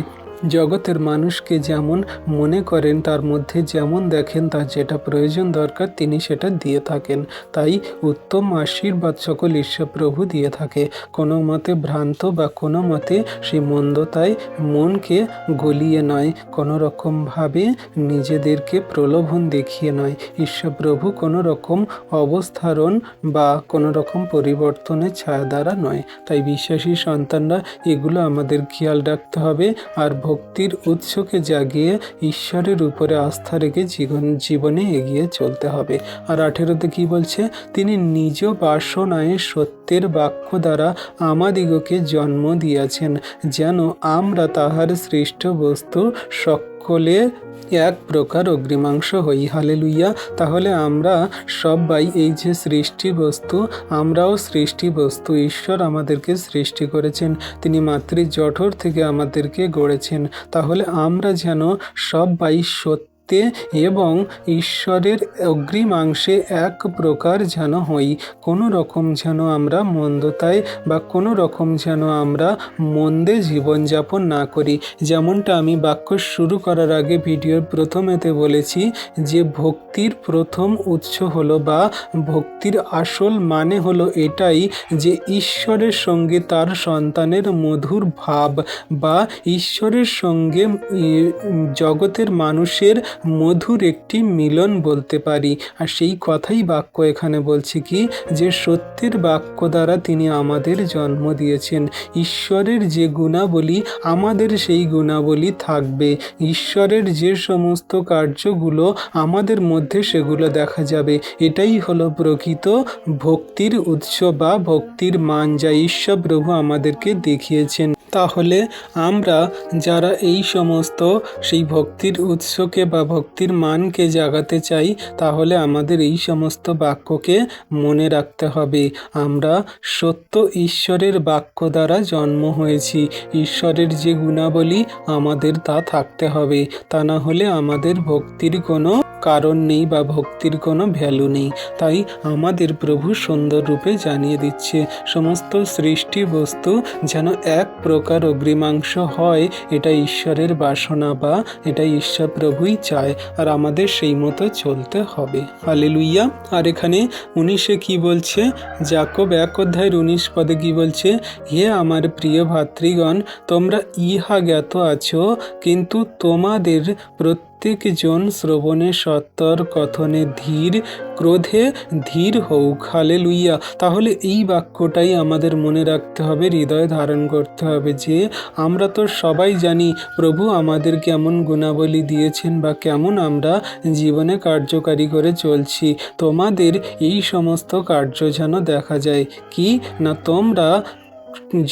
Speaker 1: জগতের মানুষকে যেমন মনে করেন, তার মধ্যে যেমন দেখেন, তার যেটা প্রয়োজন দরকার তিনি সেটা দিয়ে থাকেন। তাই উত্তম আশীর্বাদ সকল ঈশ্বর প্রভু দিয়ে থাকে। কোনো মতে ভ্রান্ত বা কোনো মতে সেই মন্দতায় মনকে গলিয়ে নয়, কোনো রকমভাবে নিজেদেরকে প্রলোভন দেখিয়ে নয়, ঈশ্বর প্রভু কোনো রকম অবস্থারণ বা কোনো রকম পরিবর্তনের ছায়া দ্বারা নয়। তাই বিশ্বাসী সন্তানরা এগুলো আমাদের খেয়াল রাখতে হবে আর ভক্তির উৎসকে জাগিয়ে ঈশ্বরের উপরে আস্থা রেখে জীবনে এগিয়ে চলতে হবে। আর 18তে কি বলছে? তিনি নিজ বাসনায় সত্যের বাক্য দ্বারা আমাদিগকে জন্ম দিয়াছেন, যেন আমরা তাহার সৃষ্ট বস্তু সকলে এক প্রকার অগ্রিমাংশ হই। হালেলুইয়া। তাহলে আমরা সবাই এই যে সৃষ্টি বস্তু, আমরাও সৃষ্টি বস্তু। ঈশ্বর আমাদেরকে সৃষ্টি করেছেন, তিনি মাতৃ জঠর থেকে আমাদেরকে গড়েছেন। তাহলে আমরা যেন সবাই সত্যি এবং ঈশ্বরের অগ্রিমাংশে এক প্রকার যেন হই। কোনো রকম যেন আমরা মন্দতায় বা কোনো রকম যেন আমরা মন্দে জীবনযাপন না করি। যেমনটা আমি বাক্য শুরু করার আগে ভিডিওর প্রথমেতে বলেছি যে ভক্তির প্রথম উৎস হলো বা ভক্তির আসল মানে হলো এটাই যে ঈশ্বরের সঙ্গে তার সন্তানের মধুর ভাব বা ঈশ্বরের সঙ্গে জগতের মানুষের মধুর একটি মিলন বলতে পারি। আর সেই কথাই বাক্য এখানে বলছে কি, যে সত্যের বাক্য দ্বারা তিনি আমাদের জন্ম দিয়েছেন। ঈশ্বরের যে গুণাবলী, আমাদের সেই গুণাবলী থাকবে। ঈশ্বরের যে সমস্ত কার্যগুলো আমাদের মধ্যে সেগুলো দেখা যাবে। এটাই হলো প্রকৃত ভক্তির উৎস বা ভক্তির মান, যা ঈশ্বর প্রভু আমাদেরকে দেখিয়েছেন। তাহলে আমরা যারা এই সমস্ত সেই ভক্তির উৎসকে বা ভক্তির মানকে জাগাতে চাই, তাহলে আমাদের এই সমস্ত বাক্যকে মনে রাখতে হবে। আমরা সত্য ঈশ্বরের বাক্য দ্বারা জন্ম হয়েছি। ঈশ্বরের যে গুণাবলী আমাদের তা থাকতে হবে, তা না হলে আমাদের ভক্তির কোনো কারণ নেই বা ভক্তির কোনো ভ্যালু নেই। তাই আমাদের প্রভু সুন্দর রূপে জানিয়ে দিচ্ছে সমস্ত সৃষ্টি বস্তু যেন এক প্রকার অগ্রিমাংশ হয়, এটা ঈশ্বরের বাসনা বা এটা ঈশ্বর প্রভুই চায়, আর আমাদের সেই মতো চলতে হবে। হালেলুইয়া। আর এখানে 19-এ কি বলছে? যাকব 1:19 পদে কি বলছে? হে আমার প্রিয় ভাতৃগণ, তোমরা ইহা জ্ঞাত আছো, কিন্তু তোমাদের প্রত্যেকজন শ্রবণে সত্তর, কথনে ধীর, ক্রোধে ধীর হোক। হালেলুইয়া। তাহলে এই বাক্যটাই আমাদের মনে রাখতে হবে, হৃদয়ে ধারণ করতে হবে যে আমরা তো সবাই জানি প্রভু আমাদের কেমন গুণাবলী দিয়েছেন বা কেমন আমরা জীবনে কার্যকারী করে চলছি। তোমাদের এই সমস্ত কার্য যেন দেখা যায় কি না, তোমরা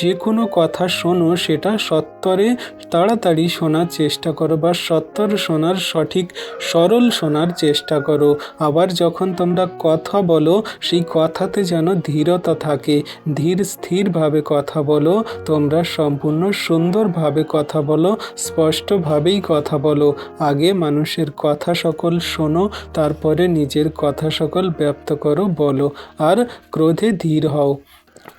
Speaker 1: যে কোনো কথা শোনো সেটা সত্তরে তাড়াতাড়ি শোনার চেষ্টা করো বা সত্তর শোনার, সঠিক সরল শোনার চেষ্টা করো। আবার যখন তোমরা কথা বলো সেই কথাতে যেন ধীরতা থাকে, ধীর স্থিরভাবে কথা বলো। তোমরা সম্পূর্ণ সুন্দরভাবে কথা বলো, স্পষ্টভাবেই কথা বলো। আগে মানুষের কথা সকল শোনো, তারপরে নিজের কথা সকল ব্যক্ত করো, বলো। আর ক্রোধে ধীর হও।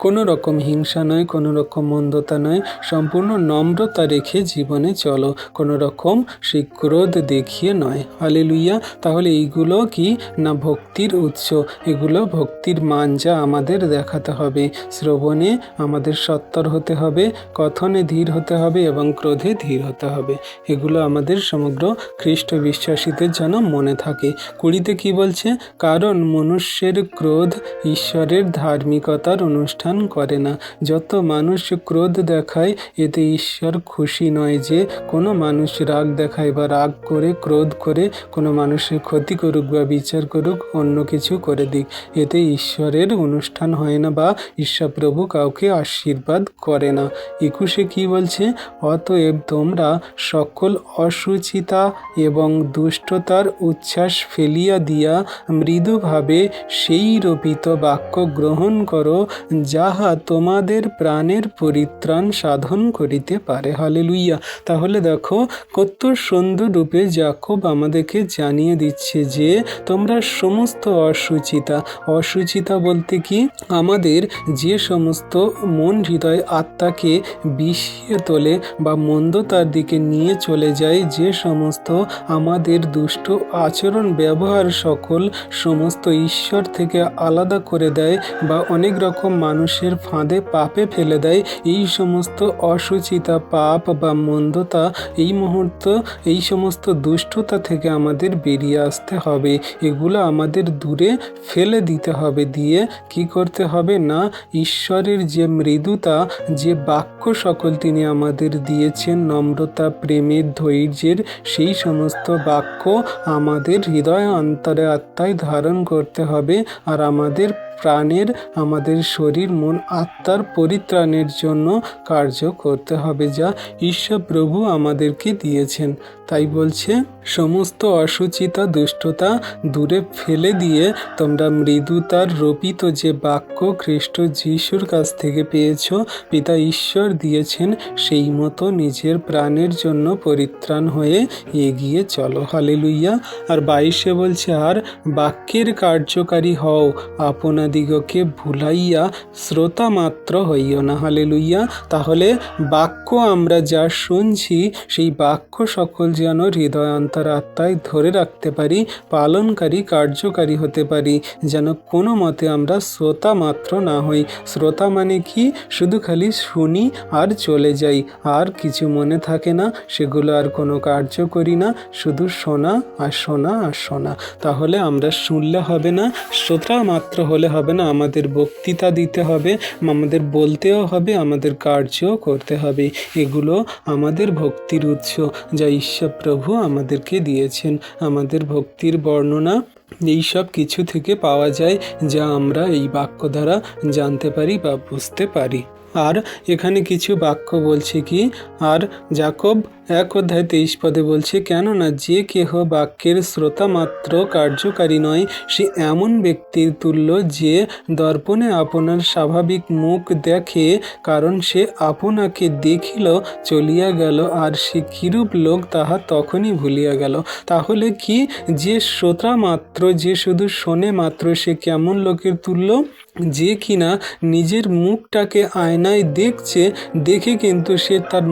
Speaker 1: কোনো রকম হিংসা নয়, কোনো রকম মন্দতা নয়, সম্পূর্ণ নম্রতা রেখে জীবনে চলো, কোনো রকম সেই ক্রোধ দেখিয়ে নয়। হালেলুইয়া। তাহলে এইগুলো কি না ভক্তির উৎস, এগুলো ভক্তির মান যা আমাদের দেখাতে হবে। শ্রবণে আমাদের সত্তর হতে হবে, কথনে ধীর হতে হবে এবং ক্রোধে ধীর হতে হবে। এগুলো আমাদের সমগ্র খ্রিস্ট বিশ্বাসীদের যেন মনে থাকে। 20 কি বলছে? কারণ মনুষ্যের ক্রোধ ঈশ্বরের ধার্মিকতার অনুষ্ঠান করে না। যত মানুষ ক্রোধ দেখায় এতে ঈশ্বর খুশি নয়। যে কোনো মানুষ রাগ দেখায় বা রাগ করে ক্রোধ করে কোনো মানুষের ক্ষতি করুক বা বিচার করুক, অন্য কিছু করে দিক, এতে ঈশ্বরের অনুষ্ঠান হয় না বা ঈশ্বর প্রভু কাউকে আশীর্বাদ করে না। 21 কি বলছে? অতএব তোমরা সকল অসুচিতা এবং দুষ্টতার উচ্ছ্বাস ফেলিয়া দিয়া মৃদুভাবে সেই রোপিত বাক্য গ্রহণ করো, যাহা তোমাদের প্রাণের পরিত্রাণ সাধন করিতে পারে। হালেলুইয়া। তাহলে দেখো কত সুন্দর রূপে যাকব আমাদেরকে জানিয়ে দিচ্ছে যে তোমরা সমস্ত অসুচিতা বলতে কি? আমাদের যে সমস্ত মন হৃদয় আত্মাকে বিষিয়ে তোলে বা মন্দতার দিকে নিয়ে চলে যায়, যে সমস্ত আমাদের দুষ্ট আচরণ ব্যবহার সকল সমস্ত ঈশ্বর থেকে আলাদা করে দেয় বা অনেক রকম মানুষের ফাঁদে পাপে ফেলে দেয়, এই সমস্ত অসুচিতা, পাপ বা মন্দতা, এই সমস্ত দুষ্টতা থেকে আমাদের বেরিয়ে আসতে হবে। এগুলো আমাদের দূরে ফেলে দিতে হবে। দিয়ে কি করতে হবে না ঈশ্বরের যে মৃদুতা, যে বাক্য সকল তিনি আমাদের দিয়েছেন, নম্রতা, প্রেমের, ধৈর্যের, সেই সমস্ত বাক্য আমাদের হৃদয় অন্তরে আত্মায় ধারণ করতে হবে। আর আমাদের প্রাণের, আমাদের শরীর, মন, আত্মার পরিত্রাণের জন্য কার্য করতে হবে, যা ঈশ্বর প্রভু আমাদেরকে দিয়েছেন। তাই বলছে সমস্ত অসুচিতা, দুষ্টতা দূরে ফেলে দিয়ে তোমরা মৃদুতার রোপিত যে বাক্য খ্রিস্ট যিশুর কাছ থেকে পেয়েছ, পিতা ঈশ্বর দিয়েছেন, সেই মতো নিজের প্রাণের জন্য পরিত্রাণ হয়ে এগিয়ে চলো। হালেলুইয়া। আর 22 বলছে, আর বাক্যের কার্যকারী হও, আপনাদিগকে ভুলাইয়া শ্রোতা মাত্র হইও না। হালেলুইয়া। তাহলে বাক্য আমরা যা শুনছি, সেই বাক্য সকল যেন হৃদয় অন্তর আত্মায় ধরে রাখতে পারি, পালনকারী, কার্যকারী হতে পারি, যেন কোনো মতে আমরা শ্রোতা মাত্র না হই। শ্রোতা মানে কি? শুধু খালি শুনি আর চলে যাই, আর কিছু মনে থাকে না, সেগুলো আর কোনো কার্য করি না, শুধু শোনা আর শোনা আর শোনা। তাহলে আমরা শুনলে হবে না, শ্রোতা মাত্র হলে হবে না, আমাদের বক্তৃতা দিতে হবে, আমাদের বলতেও হবে, আমাদের কার্যও করতে হবে। এগুলো আমাদের ভক্তির উৎস যা ঈশ্বর প্রভু আমাদেরকে দিয়েছেন। আমাদের ভক্তির বর্ণনা এই সব কিছু থেকে পাওয়া যায়, যা আমরা এই বাক্য দ্বারা জানতে পারি বা বুঝতে পারি। আর এখানে কিছু বাক্য বলছে কি? আর যাকব 1:23 বলছে, কেননা যে কেহ বাক্যের শ্রোতা মাত্র কার্যকারী নয়, সে এমন ব্যক্তির তুল্য যে দর্পণে আপনার স্বাভাবিক মুখ দেখে, কারণ সে আপনাকে দেখিল, চলিয়া গেল, আর সে কিরূপ লোক তাহা তখনই ভুলিয়া গেল। তাহলে কি? যে শ্রোতা মাত্র, যে শুধু শোনে মাত্র, সে কেমন লোকের তুল্য? যে কিনা নিজের মুখটাকে আয়নায় দেখছে, দেখে কিন্তু সে তার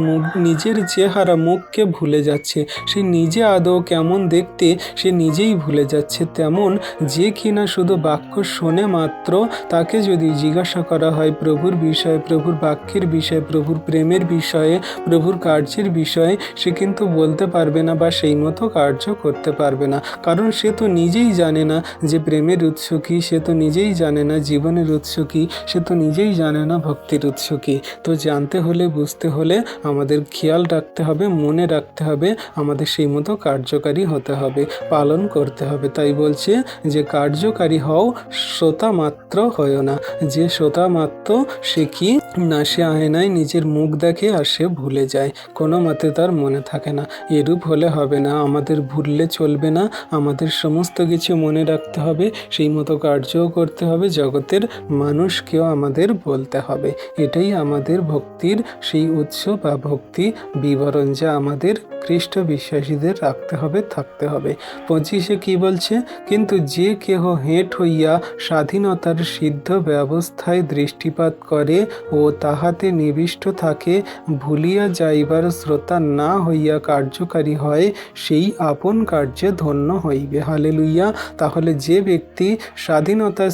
Speaker 1: নিজের চেহারা, মুখকে ভুলে যাচ্ছে। সে নিজে আদৌ কেমন দেখতে সে নিজেই ভুলে যাচ্ছে। তেমন যে কিনা শুধু বাক্য শোনে মাত্র, তাকে যদি জিজ্ঞাসা করা হয় প্রভুর বিষয়ে, প্রভুর বাক্যের বিষয়ে, প্রভুর প্রেমের বিষয়ে, প্রভুর কার্যের বিষয়ে, সে কিন্তু বলতে পারবে না বা সেই মতো কার্য করতে পারবে না। কারণ সে তো নিজেই জানে না যে প্রেমের উৎস কী, সে তো নিজেই জানে না জীবনের উৎস কী, সে তো নিজেই জানে না ভক্তির উৎস কী। তো জানতে হলে, বুঝতে হলে আমাদের খেয়াল রাখতে হবে, মনে রাখতে হবে, আমাদের সেই মতো কার্যকারী হতে হবে, পালন করতে হবে। তাই বলছে যে কার্যকারী হও, শ্রোতা মাত্র হয়ো না। যে শ্রোতা মাত্র, সে কি না, সে আয়নায় নিজের মুখ দেখে আর সে ভুলে যায়, কোনো মতে তার মনে থাকে না। এরূপ হলে হবে না, আমাদের ভুললে চলবে না, আমাদের সমস্ত কিছু মনে রাখতে হবে, সেই মতো কার্যও করতে হবে, জগতের মানুষকেও আমাদের বলতে হবে। এটাই আমাদের ভক্তির সেই উৎস বা ভক্তি বিবরণ, যা আমাদের খ্রিস্ট বিশ্বাসীদের রাখতে হবে, থাকতে হবে। 25 কি বলছে? কিন্তু যে কেহ হেঁট হইয়া স্বাধীনতার সিদ্ধ ব্যবস্থায় দৃষ্টিপাত করে ও তাহাতে নিবিষ্ট থাকে, ভুলিয়া যাইবার শ্রোতা না হইয়া কার্যকারী হয়, সেই আপন কার্যে ধন্য হইবে। হালেলুইয়া। তাহলে যে ব্যক্তি স্বাধীনতা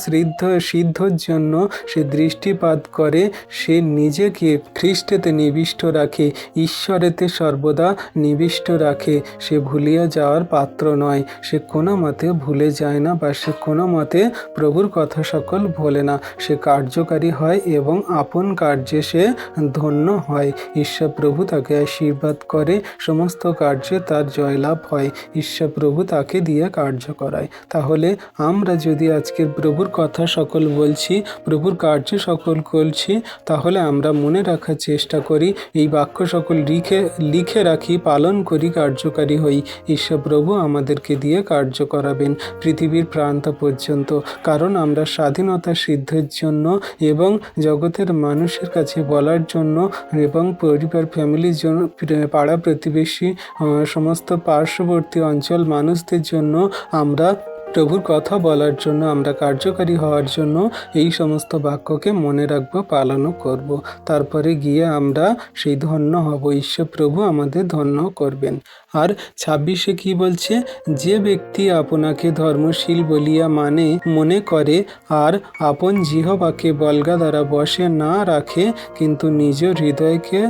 Speaker 1: সিদ্ধর জন্য সে দৃষ্টিপাত করে, সে নিজেকে খ্রিস্টেতে নিবিষ্ট রাখে, ঈশ্বরেতে সর্বদা নিবিষ্ট রাখে, সে ভুলিয়া যাওয়ার পাত্র নয়। সে কোনো মতে ভুলে যায় না বা সে কোনো মতে প্রভুর কথা সকল ভোলে না। সে কার্যকারী হয় এবং আপন কার্যে সে ধন্য হয়। ঈশ্বর প্রভু তাকে আশীর্বাদ করে, সমস্ত কার্যে তার জয়লাভ হয়। ঈশ্বর প্রভু তাকে দিয়ে কার্য করায়। তাহলে আমরা যদি আজকের প্রভুর কথা সকল বলছি, প্রভুর কার্য সকল করছি, তাহলে আমরা মনে রাখার চেষ্টা করি, এই বাক্য সকল লিখে রাখি, পালন করি, কার্যকারী হই। ঈশ্বর প্রভু আমাদেরকে দিয়ে কার্য করাবেন পৃথিবীর প্রান্ত পর্যন্ত। কারণ আমরা স্বাধীনতা সিদ্ধের জন্য এবং জগতের মানুষের কাছে বলার জন্য এবং পরিবার ফ্যামিলির জন্য, পাড়া প্রতিবেশী, সমস্ত পার্শ্ববর্তী অঞ্চল মানুষদের জন্য আমরা প্রভুর কথা বলার জন্য, আমরা কার্যকারী হওয়ার জন্য এই সমস্ত বাক্যকে মনে রাখবো, পালনও করব। তারপরে গিয়ে আমরা সেই ধন্য হব, ঈশ্বর প্রভু আমাদের ধন্য করবেন। আর 26 কি বলছে? যে ব্যক্তি আপনাকে ধর্মশীল বলিয়া মনে করে আর আপন জিহ্বাকে বল্গা দ্বারা বশে না রাখে, কিন্তু নিজ হৃদয়কে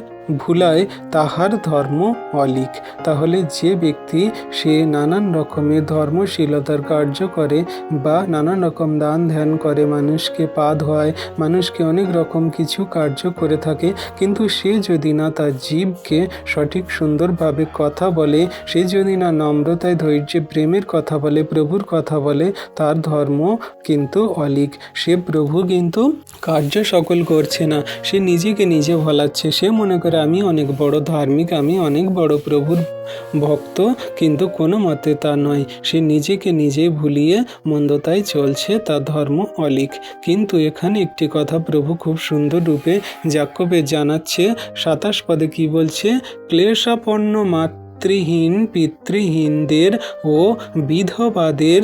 Speaker 1: ভুলায়, তাহার ধর্ম অলিক। তাহলে যে ব্যক্তি সে নানান রকমের ধর্মশীলতার কার্য করে বা নানান রকম দান ধ্যান করে, মানুষকে পা ধোয়ায়, মানুষকে অনেক রকম কিছু কার্য করে থাকে, কিন্তু সে যদি না তার জীবকে সঠিক সুন্দরভাবে কথা বলে, সে যদি না নম্রতায়, ধৈর্যে, প্রেমের কথা বলে, প্রভুর কথা বলে, তার ধর্ম কিন্তু অলিক। সে প্রভু কিন্তু কার্য সকল করছে না, সে নিজেকে নিজে ভোলাচ্ছে। সে মনে করে আমি অনেক বড় ধার্মিক, আমি অনেক বড় প্রভুর ভক্ত, কিন্তু কোনো মতে তা নয়। সে নিজেকে নিজে ভুলিয়ে মন্দতায় চলছে, তার ধর্ম অলিক। কিন্তু এখানে একটি কথা প্রভু খুব সুন্দর রূপে যাকোবে জানাচ্ছে। 27 পদে কি বলছে? ক্লেশাপন্ন মাতৃহীন পিতৃহীনদের ও বিধবাদের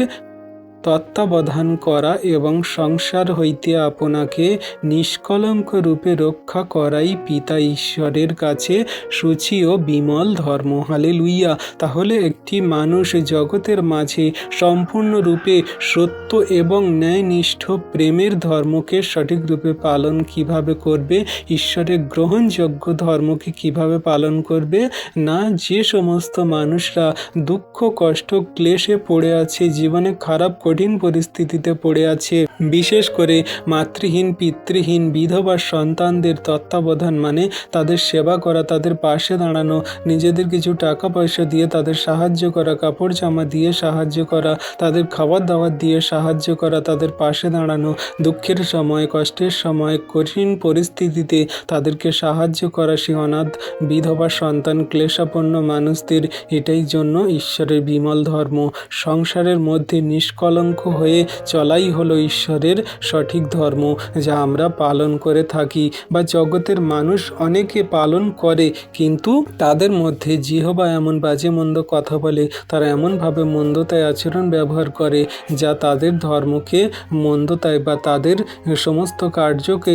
Speaker 1: তত্ত্বাবধান করা এবং সংসার হইতে আপনাকে নিষ্কলঙ্ক রূপে রক্ষা করাই পিতা ঈশ্বরের কাছে সূচি ও বিমল ধর্ম। হালেলুইয়া। তাহলে একটি মানুষ জগতের মাঝে সম্পূর্ণরূপে সত্য এবং ন্যায়নিষ্ঠ প্রেমের ধর্মকে সঠিক রূপে পালন কিভাবে করবে, ঈশ্বরের গ্রহণযোগ্য ধর্মকে কিভাবে পালন করবে? না, যে সমস্ত মানুষরা দুঃখ, কষ্ট, ক্লেশে পড়ে আছে, জীবনে খারাপ কঠিন পরিস্থিতিতে পড়ে আছে, বিশেষ করে মাতৃহীন পিতৃহীন বিধবা সন্তানদের তত্ত্বাবধান মানে তাদের সেবা করা, তাদের পাশে দাঁড়ানো, নিজেদের কিছু টাকা পয়সা দিয়ে তাদের সাহায্য করা, কাপড় জামা দিয়ে সাহায্য করা, তাদের খাবার দাবার দিয়ে সাহায্য করা, তাদের পাশে দাঁড়ানো, দুঃখের সময়, কষ্টের সময়, কঠিন পরিস্থিতিতে তাদেরকে সাহায্য করা, সে অনাথ বিধবা সন্তান ক্লেশাপন্ন মানুষদের, এটাই জন্য ঈশ্বরের বিমল ধর্ম। সংসারের মধ্যে নিষ্কলঙ্ক হয়ে চলাই হলো ঈশ্বরের সঠিক ধর্ম, যা আমরা পালন করে থাকি বা জগতের মানুষ অনেকে পালন করে, কিন্তু তাদের মধ্যে জিহ্বা এমন বাজে মন্দ কথা বলে, তারা এমনভাবে মন্দতায় আচরণ ব্যবহার করে যা তাদের ধর্মকে মন্দতায় বা তাদের সমস্ত কার্যকে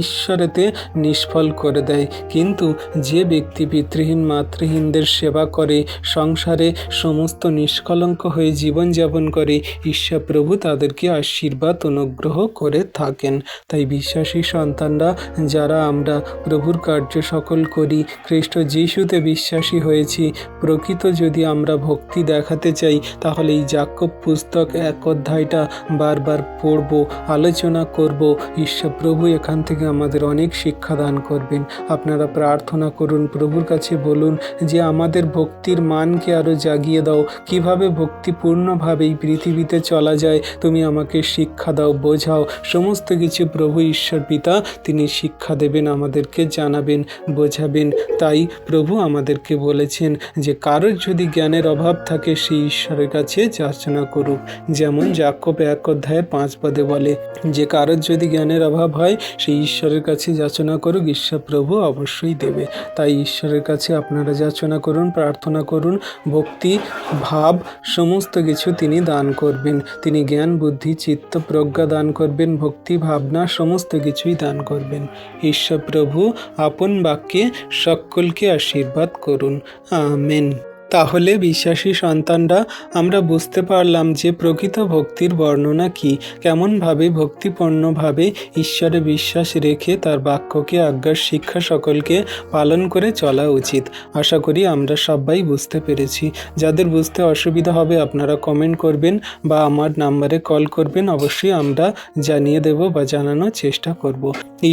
Speaker 1: ঈশ্বরেতে নিষ্ফল করে দেয়। কিন্তু যে ব্যক্তি পিতৃহীন মাতৃহীনদের সেবা করে, সংসারে সমস্ত নিষ্কলঙ্ক হয়ে জীবনযাপন করে, ঈশ্বর প্রভু তাদেরকে আশীর্বাদ অনুগ্রহ করে থাকেন। তাই বিশ্বাসী সন্তানরা যারা আমরা প্রভুর কার্য সকল করি, খ্রিস্ট যিশুতে বিশ্বাসী হয়েছি, প্রকৃত যদি আমরা ভক্তি দেখাতে চাই, তাহলে এই যাকোব পুস্তক 1 অধ্যায়টা বারবার পড়ব, আলোচনা করব। ঈশ্বর প্রভু এখান থেকে আমাদের অনেক শিক্ষা দান করবেন। আপনারা প্রার্থনা করুন, প্রভুর কাছে বলুন যে আমাদের ভক্তির মানকে আরও জাগিয়ে দাও, কিভাবে ভক্তিপূর্ণভাবে এই পৃথিবী পৃথিবীতে চলা যায় তুমি আমাকে শিক্ষা দাও, বোঝাও। সমস্ত কিছু প্রভু ঈশ্বর পিতা তিনি শিক্ষা দেবেন, আমাদেরকে জানাবেন, বোঝাবেন। তাই প্রভু আমাদেরকে বলেছেন যে কারোর যদি জ্ঞানের অভাব থাকে সে ঈশ্বরের কাছে যাচনা করুক। যেমন যাকোব 1:5 বলে যে কারোর যদি জ্ঞানের অভাব হয় সে ঈশ্বরের কাছে যাচনা করুক, ঈশ্বর প্রভু অবশ্যই দেবে। তাই ঈশ্বরের কাছে আপনারা যাচনা করুন, প্রার্থনা করুন। ভক্তি ভাব সমস্ত কিছু তিনি দান করবেন। তিনি জ্ঞান বুদ্ধি চিত্ত প্রজ্ঞা দান করবেন, ভক্তি ভাবনা সমস্ত কিছুই দান করবেন। ঈশ্বর প্রভু আপন বাক্যে সকলকে আশীর্বাদ করুন। আমেন। তাহলে বিশ্বাসী সন্তানরা আমরা বুঝতে পারলাম যে প্রকৃত ভক্তির বর্ণনা কি, কেমনভাবে ভক্তিপূর্ণভাবে ঈশ্বরে বিশ্বাস রেখে তার বাক্যকে আজ্ঞার শিক্ষা সকলকে পালন করে চলা উচিত। আশা করি আমরা সবাই বুঝতে পেরেছি। যাদের বুঝতে অসুবিধা হবে আপনারা কমেন্ট করবেন বা আমার নাম্বারে কল করবেন, অবশ্যই আমরা জানিয়ে দেব বা জানানোর চেষ্টা করব।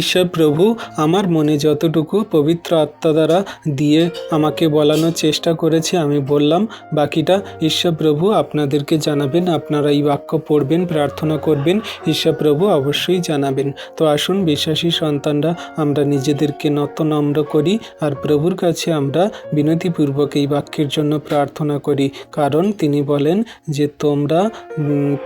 Speaker 1: ঈশ্বর প্রভু আমার মনে যতটুকু পবিত্র আত্মা দ্বারা দিয়ে আমাকে বলানোর চেষ্টা করেছে আমি বললাম, বাকিটা ঈশ্বর প্রভু আপনাদেরকে জানাবেন। আপনারা এই বাক্য পড়বেন, প্রার্থনা করবেন, ঈশ্বর প্রভু অবশ্যই জানাবেন। তো আসুন বিশ্বাসী সন্তানরা আমরা নিজেদেরকে নম্র করি আর প্রভুর কাছে আমরা বিনতিপূর্বক এই বাক্যের জন্য প্রার্থনা করি। কারণ তিনি বলেন যে তোমরা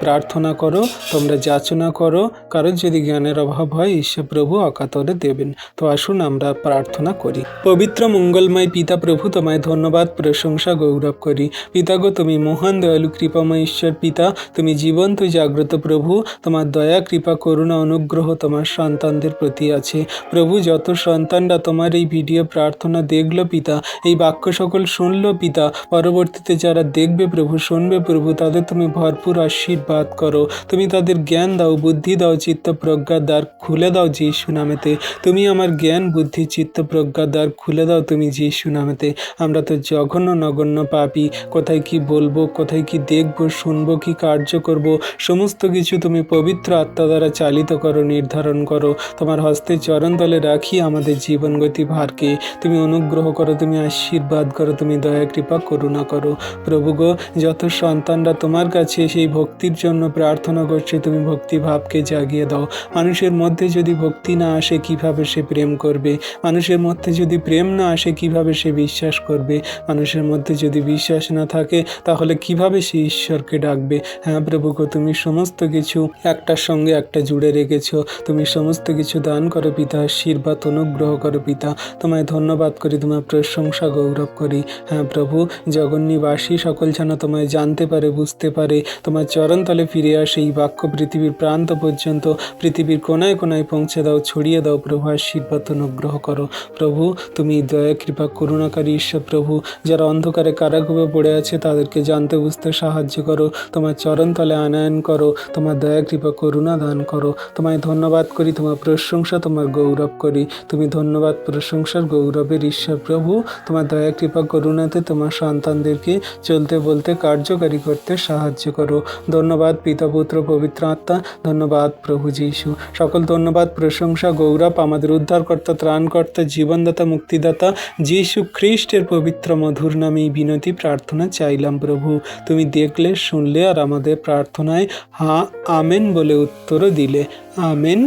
Speaker 1: প্রার্থনা করো, তোমরা যাচনা করো, কারণ যদি জ্ঞানের অভাব হয় ঈশ্বর প্রভু অকাতরে দেবেন। তো আসুন আমরা প্রার্থনা করি। পবিত্র মঙ্গলময় পিতা প্রভু তোমায় ধন্যবাদ প্রশংসা গৌরব করি। পিতাগো তুমি মহান দয়ালু কৃপাময় ঈশ্বর পিতা, তুমি জীবন্ত জাগ্রত প্রভু। তোমার দয়া কৃপা করুণা অনুগ্রহ তোমার সন্তানদের প্রতি আছে প্রভু। যত সন্তানরা তোমার এই ভিডিও প্রার্থনা দেখলো পিতা, এই বাক্য সকল শুনলো পিতা, পরবর্তীতে যারা দেখবে প্রভু শুনবে প্রভু, তাদের তুমি ভরপুর আশীর্বাদ করো। তুমি তাদের জ্ঞান দাও, বুদ্ধি দাও, চিত্ত প্রজ্ঞার দ্বার খুলে দাও যিশু নামেতে। তুমি আমার জ্ঞান বুদ্ধি চিত্ত প্রজ্ঞার দ্বার খুলে দাও তুমি যিশু নামেতে। আমরা তো জঘন্য নগণ্য পাপী, কোথায় কি বলবো, কোথায় কি দেখবো, শুনবো, কি কার্য করব, সমস্ত কিছু তুমি পবিত্র আত্মা দ্বারা চালিত করো, নির্ধারণ করো। তোমার হস্তে চরণ তলে রাখি আমাদের জীবন গতি ভারকে। তুমি অনুগ্রহ করো, তুমি আশীর্বাদ করো, তুমি দয়া কৃপা করুণা করো প্রভু গো। যত সন্তানরা তোমার কাছে সেই ভক্তির জন্য প্রার্থনা করছে তুমি ভক্তি ভাবকে জাগিয়ে দাও। মানুষের মধ্যে যদি ভক্তি না আসে কিভাবে সে প্রেম করবে? মানুষের মধ্যে যদি প্রেম না আসে কিভাবে সে বিশ্বাস করবে? মানুষের মধ্যে যদি বিশ্বাস না থাকে তাহলে কিভাবে সে ঈশ্বরকে ডাকবে? হ্যাঁ প্রভু গো, তুমি সমস্ত কিছু একটার সঙ্গে একটা জুড়ে রেখেছো। তুমি সমস্ত কিছু দান করো পিতা, আশীর্বাদ অনুগ্রহ করো পিতা। তোমায় ধন্যবাদ করি, তোমার প্রশংসা গৌরব করি। হ্যাঁ প্রভু, জগন্নিবাসী সকল যেন তোমায় জানতে পারে, বুঝতে পারে, তোমার চরণতলে ফিরে আসে। এই বাক্য পৃথিবীর প্রান্ত পর্যন্ত, পৃথিবীর কোনায় কোনায় পৌঁছে দাও, ছড়িয়ে দাও প্রভু, আশীর্বাদ অনুগ্রহ করো প্রভু। তুমি দয়া কৃপা করুণাকারী ঈশ্বর প্রভু। যারা অন্ধকারে কারাগারে পড়ে আছে তাদেরকে জানতে বুঝতে সাহায্য করো, তোমার চরণতলে আনয়ন করো, তোমার দয়া কৃপা করুণা দান করো। তোমায় ধন্যবাদ করি, তোমার প্রশংসা, তোমার গৌরব করি। তুমি ধন্যবাদ প্রশংসার গৌরবের ঈশ্বর প্রভু। তোমার দয়া কৃপা করুণাতে তোমার সন্তানদেরকে চলতে বলতে কার্যকারী করতে সাহায্য করো। ধন্যবাদ পিতা পুত্র পবিত্র আত্মা, ধন্যবাদ প্রভু যীশু। সকল ধন্যবাদ প্রশংসা গৌরব আমাদের উদ্ধারকর্তা, ত্রাণকর্তা, জীবনদাতা, মুক্তিদাতা যীশু খ্রিস্টের পবিত্র মধুর নামে এই বিনতি প্রার্থনা চাইলাম প্রভু। তুমি দেখলে, শুনলে আর আমাদের প্রার্থনায় হ্যাঁ আমেন বলে উত্তরও দিলে। আমেন।